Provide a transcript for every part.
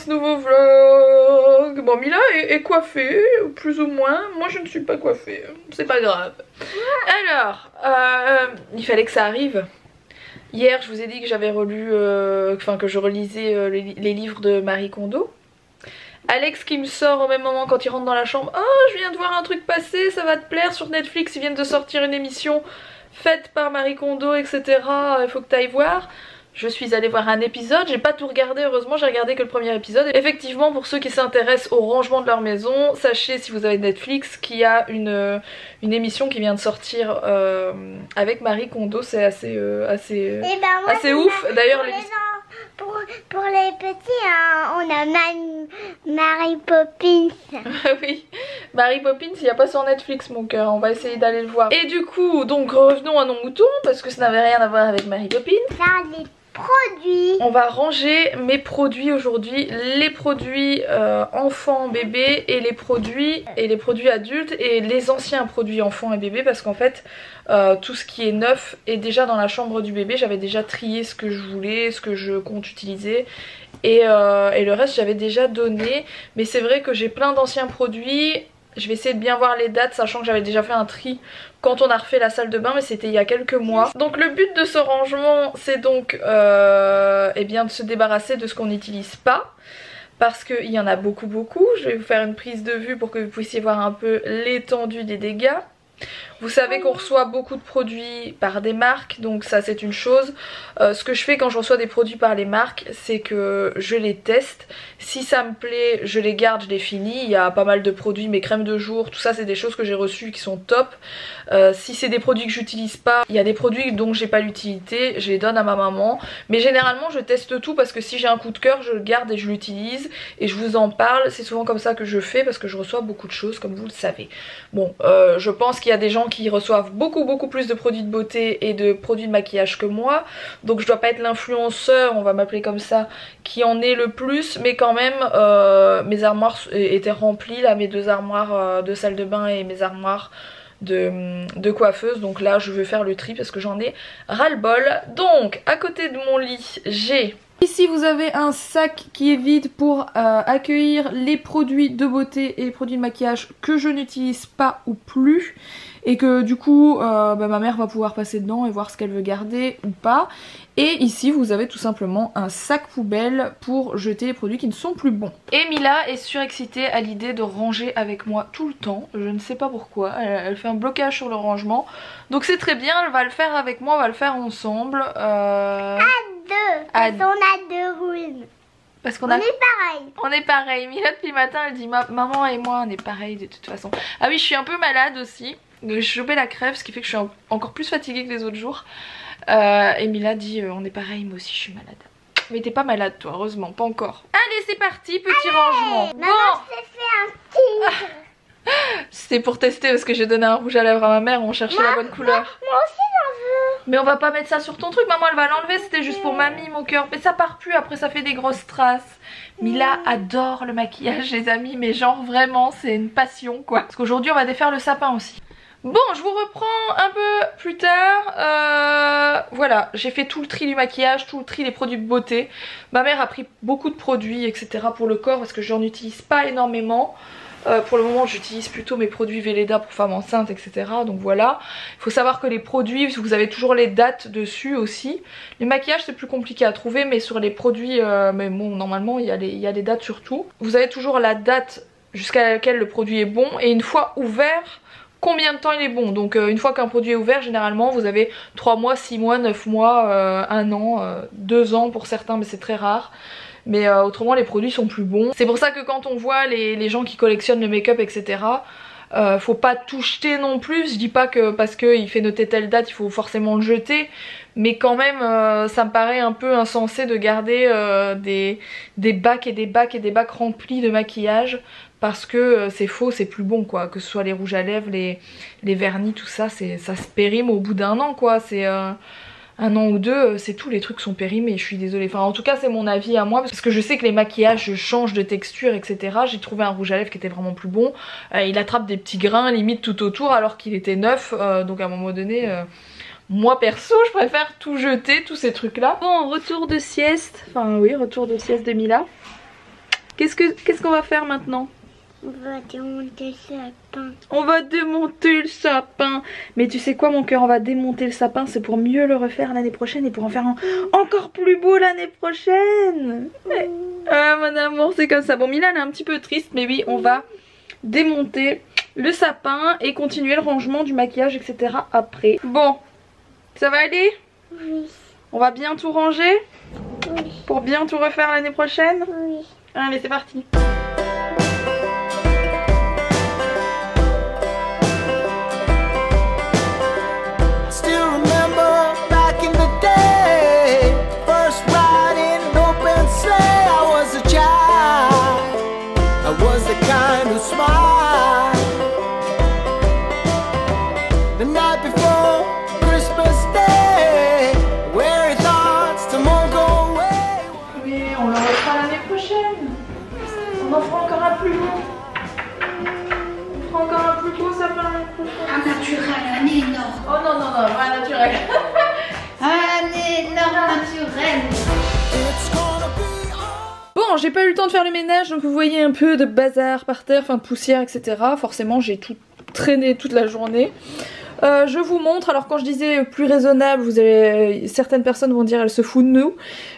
ce nouveau vlog. Bon, Mila est coiffée, plus ou moins. Moi je ne suis pas coiffée, c'est pas grave. Alors, il fallait que ça arrive. Hier je vous ai dit que j'avais relu, que je relisais les livres de Marie Kondo. Alex qui me sort au même moment quand il rentre dans la chambre. Oh, je viens de voir un truc passer, ça va te plaire sur Netflix, ils viennent de sortir une émission faite par Marie Kondo, etc. Il faut que tu ailles voir. Je suis allée voir un épisode, j'ai pas tout regardé, heureusement j'ai regardé que le premier épisode. Effectivement, pour ceux qui s'intéressent au rangement de leur maison, sachez si vous avez Netflix qu'il y a une émission qui vient de sortir avec Marie Kondo, c'est assez ouf. D'ailleurs pour les petits, hein, on a Mary Poppins. Oui, Mary Poppins, il n'y a pas sur Netflix mon cœur, on va essayer d'aller le voir. Et du coup, donc revenons à nos moutons, parce que ça n'avait rien à voir avec Mary Poppins. Les produits. On va ranger mes produits aujourd'hui, les produits enfants, bébés et les produits adultes et les anciens produits enfants et bébés, parce qu'en fait tout ce qui est neuf est déjà dans la chambre du bébé. J'avais déjà trié ce que je voulais, ce que je compte utiliser et le reste j'avais déjà donné, mais c'est vrai que j'ai plein d'anciens produits. Je vais essayer de bien voir les dates, sachant que j'avais déjà fait un tri quand on a refait la salle de bain, mais c'était il y a quelques mois. Donc le but de ce rangement, c'est donc eh bien de se débarrasser de ce qu'on n'utilise pas, parce qu'il y en a beaucoup. Je vais vous faire une prise de vue pour que vous puissiez voir un peu l'étendue des dégâts. Vous savez qu'on reçoit beaucoup de produits par des marques, donc ça c'est une chose. Ce que je fais quand je reçois des produits par les marques, c'est que je les teste. Si ça me plaît, je les garde, je les finis. Il y a pas mal de produits, mes crèmes de jour, tout ça c'est des choses que j'ai reçues qui sont top. Si c'est des produits que j'utilise pas, il y a des produits dont j'ai pas l'utilité, je les donne à ma maman. Mais généralement je teste tout, parce que si j'ai un coup de cœur, je le garde et je l'utilise. Et je vous en parle, c'est souvent comme ça que je fais, parce que je reçois beaucoup de choses comme vous le savez. Bon, je pense qu'il y a des gens qui reçoivent beaucoup plus de produits de beauté et de produits de maquillage que moi, donc je dois pas être l'influenceur, on va m'appeler comme ça, qui en est le plus, mais quand même mes armoires étaient remplies là, mes deux armoires de salle de bain et mes armoires de coiffeuse, donc là je vais faire le tri parce que j'en ai ras-le-bol. Donc à côté de mon lit j'ai... Ici vous avez un sac qui est vide pour accueillir les produits de beauté et les produits de maquillage que je n'utilise pas ou plus, et que du coup ma mère va pouvoir passer dedans et voir ce qu'elle veut garder ou pas. Et ici vous avez tout simplement un sac poubelle pour jeter les produits qui ne sont plus bons. Et Mila est surexcitée à l'idée de ranger avec moi tout le temps, je ne sais pas pourquoi, elle fait un blocage sur le rangement, donc c'est très bien, elle va le faire avec moi, on va le faire ensemble. On a deux rooms. Parce qu'on est pareil. On est pareil. Mila depuis le matin elle dit maman et moi on est pareil de toute façon. Ah oui, je suis un peu malade aussi. J'ai chopé la crève, ce qui fait que je suis encore plus fatiguée que les autres jours. Et Mila dit on est pareil, moi aussi je suis malade. Mais t'es pas malade toi, heureusement, pas encore. Allez c'est parti, petit rangement. Maman s'est fait un petit. C'était pour tester parce que j'ai donné un rouge à lèvres à ma mère, on cherchait la bonne couleur. Moi aussi j'en veux. Mais on va pas mettre ça sur ton truc, maman elle va l'enlever, c'était juste pour mamie mon cœur. Mais ça part plus, après ça fait des grosses traces. Mila adore le maquillage les amis, mais genre vraiment c'est une passion quoi. Parce qu'aujourd'hui on va défaire le sapin aussi. Bon, je vous reprends un peu plus tard. Voilà, j'ai fait tout le tri du maquillage, tout le tri des produits de beauté. Ma mère a pris beaucoup de produits etc pour le corps parce que j'en utilise pas énormément. Pour le moment j'utilise plutôt mes produits Velleda pour femmes enceintes etc, donc voilà. Il faut savoir que les produits, vous avez toujours les dates dessus aussi. Les maquillages c'est plus compliqué à trouver, mais sur les produits, mais bon normalement il y a les dates sur tout. Vous avez toujours la date jusqu'à laquelle le produit est bon, et une fois ouvert, combien de temps il est bon. Donc une fois qu'un produit est ouvert, généralement vous avez 3 mois, 6 mois, 9 mois, 1 an, 2 ans pour certains, mais c'est très rare. Mais autrement les produits sont plus bons. C'est pour ça que quand on voit les gens qui collectionnent le make-up etc, faut pas tout jeter non plus. Je dis pas que parce qu'il fait noter telle date il faut forcément le jeter, mais quand même ça me paraît un peu insensé de garder des bacs et des bacs et des bacs remplis de maquillage, parce que c'est faux, c'est plus bon quoi. Que ce soit les rouges à lèvres, les vernis, tout ça, ça se périme au bout d'un an quoi. C'est... 1 an ou 2, c'est tout, les trucs sont périmés, je suis désolée. Enfin en tout cas c'est mon avis à moi, parce que je sais que les maquillages changent de texture etc. J'ai trouvé un rouge à lèvres qui était vraiment plus bon. Il attrape des petits grains limite tout autour alors qu'il était neuf, donc à un moment donné... Moi perso je préfère tout jeter, tous ces trucs là. Bon, retour de sieste, enfin oui, retour de sieste de Mila. Qu'est-ce qu'on va faire maintenant? On va démonter le sapin. On va démonter le sapin. Mais tu sais quoi mon cœur, on va démonter le sapin, c'est pour mieux le refaire l'année prochaine et pour en faire un encore plus beau l'année prochaine. Ah mon amour, c'est comme ça. Bon, Mila elle est un petit peu triste, mais oui, on va démonter le sapin et continuer le rangement du maquillage, etc. après. Bon, ça va aller? Oui. On va bien tout ranger? Oui. Pour bien tout refaire l'année prochaine? Oui. Allez, c'est parti. Oh non, non, non, pas naturel. Un énorme naturel. Bon, j'ai pas eu le temps de faire le ménage, donc vous voyez un peu de bazar par terre, enfin de poussière, etc. Forcément, j'ai tout traîné toute la journée. Je vous montre, alors quand je disais plus raisonnable, vous allez, certaines personnes vont dire elles se foutent de nous,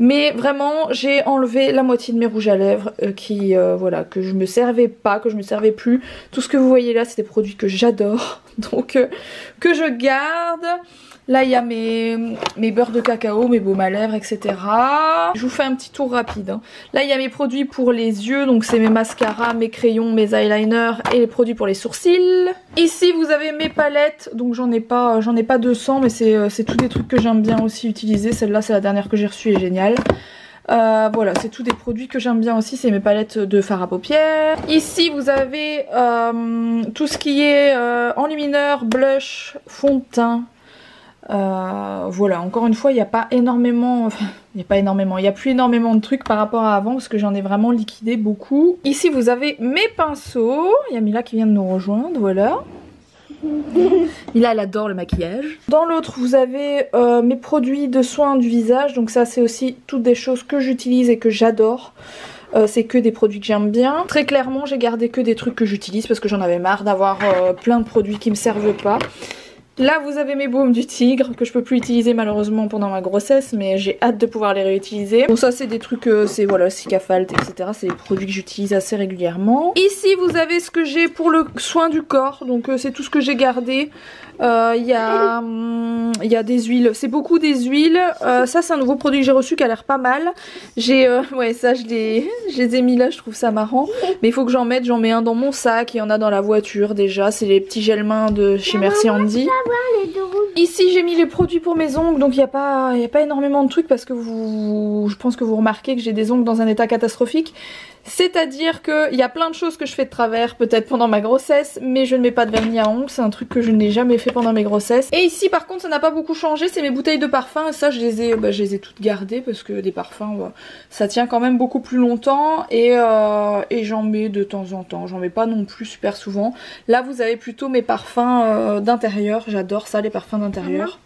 mais vraiment j'ai enlevé la moitié de mes rouges à lèvres voilà, que je me servais pas, que je me servais plus. Tout ce que vous voyez là c'est des produits que j'adore, donc que je garde. Là il y a mes beurres de cacao, mes baumes à lèvres, etc. Je vous fais un petit tour rapide, hein. Là il y a mes produits pour les yeux, donc c'est mes mascaras, mes crayons, mes eyeliners et les produits pour les sourcils. Ici vous avez mes palettes, donc j'en ai pas 200, mais c'est tous des trucs que j'aime bien aussi utiliser. Celle-là c'est la dernière que j'ai reçue, elle est géniale. Voilà, c'est tous des produits que j'aime bien aussi, c'est mes palettes de fard à paupières. Ici vous avez tout ce qui est enlumineur, blush, fond de teint. Voilà, encore une fois il n'y a pas énormément, enfin il n'y a plus énormément de trucs par rapport à avant parce que j'en ai vraiment liquidé beaucoup. Ici vous avez mes pinceaux, il y a Mila qui vient de nous rejoindre, voilà. Mila elle adore le maquillage. Dans l'autre vous avez mes produits de soins du visage, donc ça c'est aussi toutes des choses que j'utilise et que j'adore. C'est que des produits que j'aime bien. Très clairement j'ai gardé que des trucs que j'utilise parce que j'en avais marre d'avoir plein de produits qui me servent pas. Là vous avez mes baumes du tigre que je peux plus utiliser malheureusement pendant ma grossesse, mais j'ai hâte de pouvoir les réutiliser. Bon ça c'est des trucs, c'est voilà, Cicafalte etc, c'est des produits que j'utilise assez régulièrement. Ici vous avez ce que j'ai pour le soin du corps, donc c'est tout ce que j'ai gardé. Il y a des huiles, c'est beaucoup des huiles. Ça c'est un nouveau produit que j'ai reçu qui a l'air pas mal. Ouais ça je les ai mis là, je trouve ça marrant. Mais il faut que j'en mets un dans mon sac, il y en a dans la voiture déjà. C'est les petits gels mains de chez Merci Andy. Ici j'ai mis les produits pour mes ongles, donc il n'y a pas énormément de trucs parce que je pense que vous remarquez que j'ai des ongles dans un état catastrophique. C'est-à-dire qu'il y a plein de choses que je fais de travers peut-être pendant ma grossesse, mais je ne mets pas de vernis à ongles, c'est un truc que je n'ai jamais fait pendant mes grossesses. Et ici par contre ça n'a pas beaucoup changé, c'est mes bouteilles de parfum, et ça je les ai toutes gardées parce que des parfums ça tient quand même beaucoup plus longtemps et j'en mets de temps en temps, j'en mets pas non plus super souvent. Là vous avez plutôt mes parfums d'intérieur, j'adore ça les parfums d'intérieur.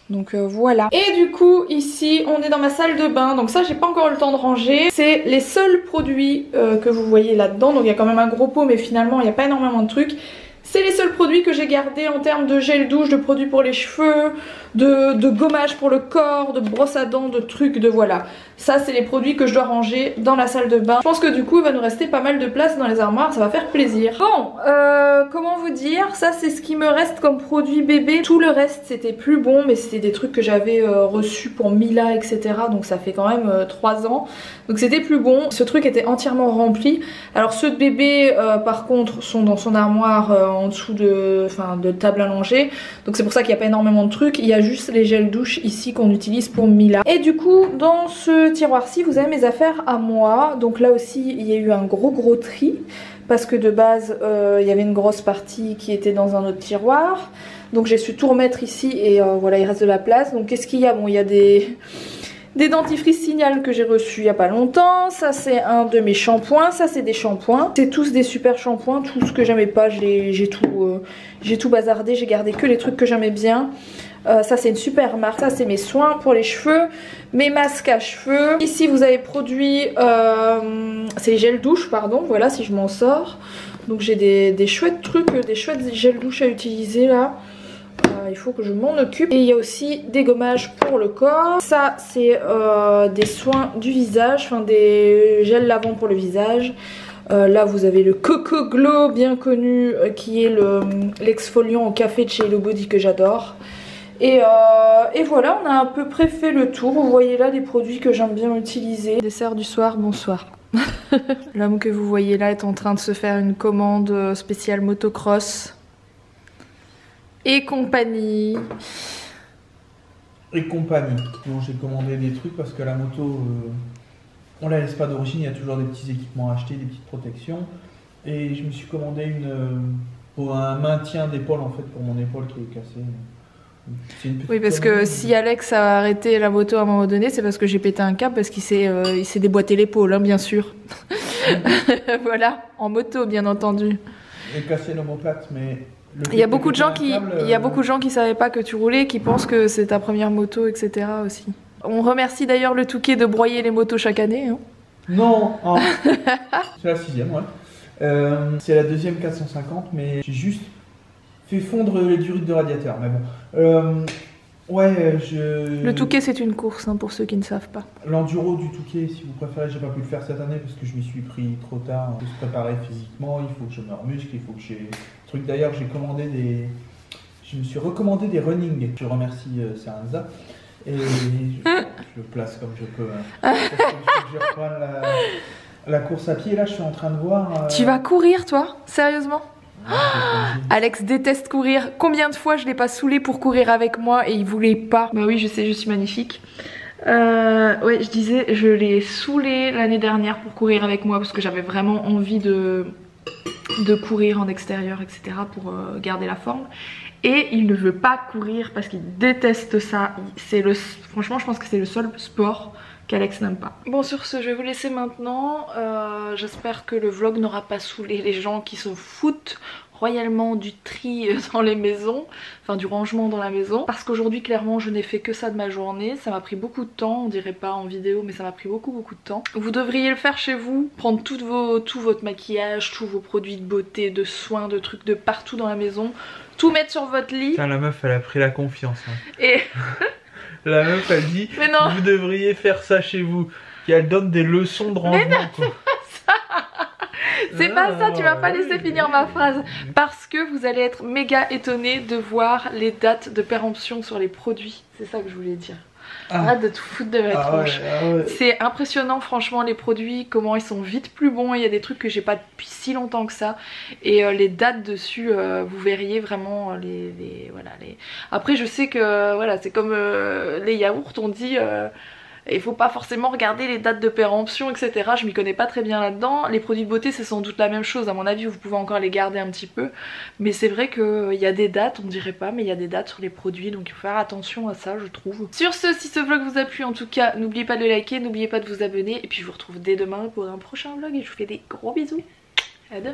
Donc voilà. Et du coup ici on est dans ma salle de bain, donc ça j'ai pas encore eu le temps de ranger. C'est les seuls produits que vous voyez là-dedans, donc il y a quand même un gros pot mais finalement il n'y a pas énormément de trucs. C'est les seuls produits que j'ai gardés en termes de gel douche, de produits pour les cheveux, de gommage pour le corps, de brosse à dents, de trucs, de voilà. Ça c'est les produits que je dois ranger dans la salle de bain. Je pense que du coup il va nous rester pas mal de place dans les armoires, ça va faire plaisir. Bon, comment vous dire, ça c'est ce qui me reste comme produit bébé. Tout le reste c'était plus bon, mais c'était des trucs que j'avais reçus pour Mila etc. Donc ça fait quand même 3 ans. Donc c'était plus bon. Ce truc était entièrement rempli. Alors ceux de bébé par contre sont dans son armoire en dessous de table à langer. Donc c'est pour ça qu'il n'y a pas énormément de trucs. Il y a juste les gels douche ici qu'on utilise pour Mila. Et du coup dans ce tiroir-ci vous avez mes affaires à moi. Donc là aussi il y a eu un gros tri. Parce que de base il y avait une grosse partie qui était dans un autre tiroir. Donc j'ai su tout remettre ici et voilà il reste de la place. Donc qu'est-ce qu'il y a? Bon il y a des dentifrices Signal que j'ai reçus il n'y a pas longtemps. Ça c'est un de mes shampoings, ça c'est des shampoings. C'est tous des super shampoings, tout ce que j'aimais pas j'ai tout où j'ai tout bazardé, j'ai gardé que les trucs que j'aimais bien. Ça c'est une super marque, ça c'est mes soins pour les cheveux, mes masques à cheveux. Ici vous avez produit, c'est les gels douche pardon, voilà si je m'en sors. Donc j'ai des chouettes trucs, des chouettes gels douche à utiliser là. Il faut que je m'en occupe. Et il y a aussi des gommages pour le corps. Ça c'est des soins du visage, enfin des gels lavants pour le visage. Là vous avez le Coco Glow bien connu qui est l'exfoliant au café de chez Hello Body que j'adore. Et voilà, on a à peu près fait le tour. Vous voyez là des produits que j'aime bien utiliser. Dessert du soir, bonsoir. L'homme que vous voyez là est en train de se faire une commande spéciale motocross. Et compagnie. Et compagnie. Bon, j'ai commandé des trucs parce que la moto, on la laisse pas d'origine, il y a toujours des petits équipements à acheter, des petites protections. Et je me suis commandé pour un maintien d'épaule en fait, pour mon épaule qui est cassée. Oui, parce que si Alex a arrêté la moto à un moment donné, c'est parce que j'ai pété un câble, parce qu'il s'est déboîté l'épaule, hein, bien sûr. Voilà, en moto, bien entendu. J'ai cassé l'omoplate, mais... Il y a beaucoup de gens qui savaient pas que tu roulais, qui pensent que c'est ta première moto, etc. aussi. On remercie d'ailleurs le Touquet de broyer les motos chaque année. Hein. Non, oh. C'est la 6e, ouais. C'est la 2e 450, mais j'ai juste fait fondre les durites de radiateur, mais bon. Ouais, Le Touquet c'est une course, hein, pour ceux qui ne savent pas. L'enduro du Touquet, si vous préférez, j'ai pas pu le faire cette année parce que je m'y suis pris trop tard. Il faut se préparer physiquement, il faut que je me remuscle, il faut que j'ai... Truc d'ailleurs, je me suis recommandé des running. Je remercie Saranza. Et je le place comme je peux. Hein. Parce que je reprends la course à pied, là je suis en train de voir... Tu vas courir toi? Sérieusement? Alex déteste courir. Combien de fois je l'ai pas saoulé pour courir avec moi et il voulait pas? Bah oui, je sais, je suis magnifique. Ouais, je disais, je l'ai saoulé l'année dernière pour courir avec moi parce que j'avais vraiment envie de courir en extérieur, etc. pour garder la forme. Et il ne veut pas courir parce qu'il déteste ça. Franchement, je pense que c'est le seul sport qu'Alex n'aime pas. Bon, sur ce, je vais vous laisser maintenant. J'espère que le vlog n'aura pas saoulé les gens qui se foutent royalement du tri dans les maisons, enfin du rangement dans la maison, parce qu'aujourd'hui clairement je n'ai fait que ça de ma journée. Ça m'a pris beaucoup de temps, on dirait pas en vidéo, mais ça m'a pris beaucoup de temps. Vous devriez le faire chez vous, prendre tout votre maquillage, tous vos produits de beauté, de soins, de trucs de partout dans la maison, tout mettre sur votre lit. Putain, la meuf elle a pris la confiance, hein. Et la meuf elle dit vous devriez faire ça chez vous, qu'elle donne des leçons de rangement, quoi. C'est pas ça, tu vas pas laisser finir ma phrase. Parce que vous allez être méga étonnés de voir les dates de péremption sur les produits. C'est ça que je voulais dire. Arrête de te foutre de ma tronche. Ouais. C'est impressionnant franchement les produits, comment ils sont vite plus bons. Il y a des trucs que j'ai pas depuis si longtemps que ça. Et les dates dessus, vous verriez vraiment voilà, Après je sais que voilà, c'est comme les yaourts, on dit... il faut pas forcément regarder les dates de péremption, etc. Je m'y connais pas très bien là-dedans. Les produits de beauté c'est sans doute la même chose, à mon avis vous pouvez encore les garder un petit peu. Mais c'est vrai qu'il y a des dates, on dirait pas, mais il y a des dates sur les produits, donc il faut faire attention à ça je trouve. Sur ce, si ce vlog vous a plu en tout cas, n'oubliez pas de le liker, n'oubliez pas de vous abonner. Et puis je vous retrouve dès demain pour un prochain vlog et je vous fais des gros bisous. À demain.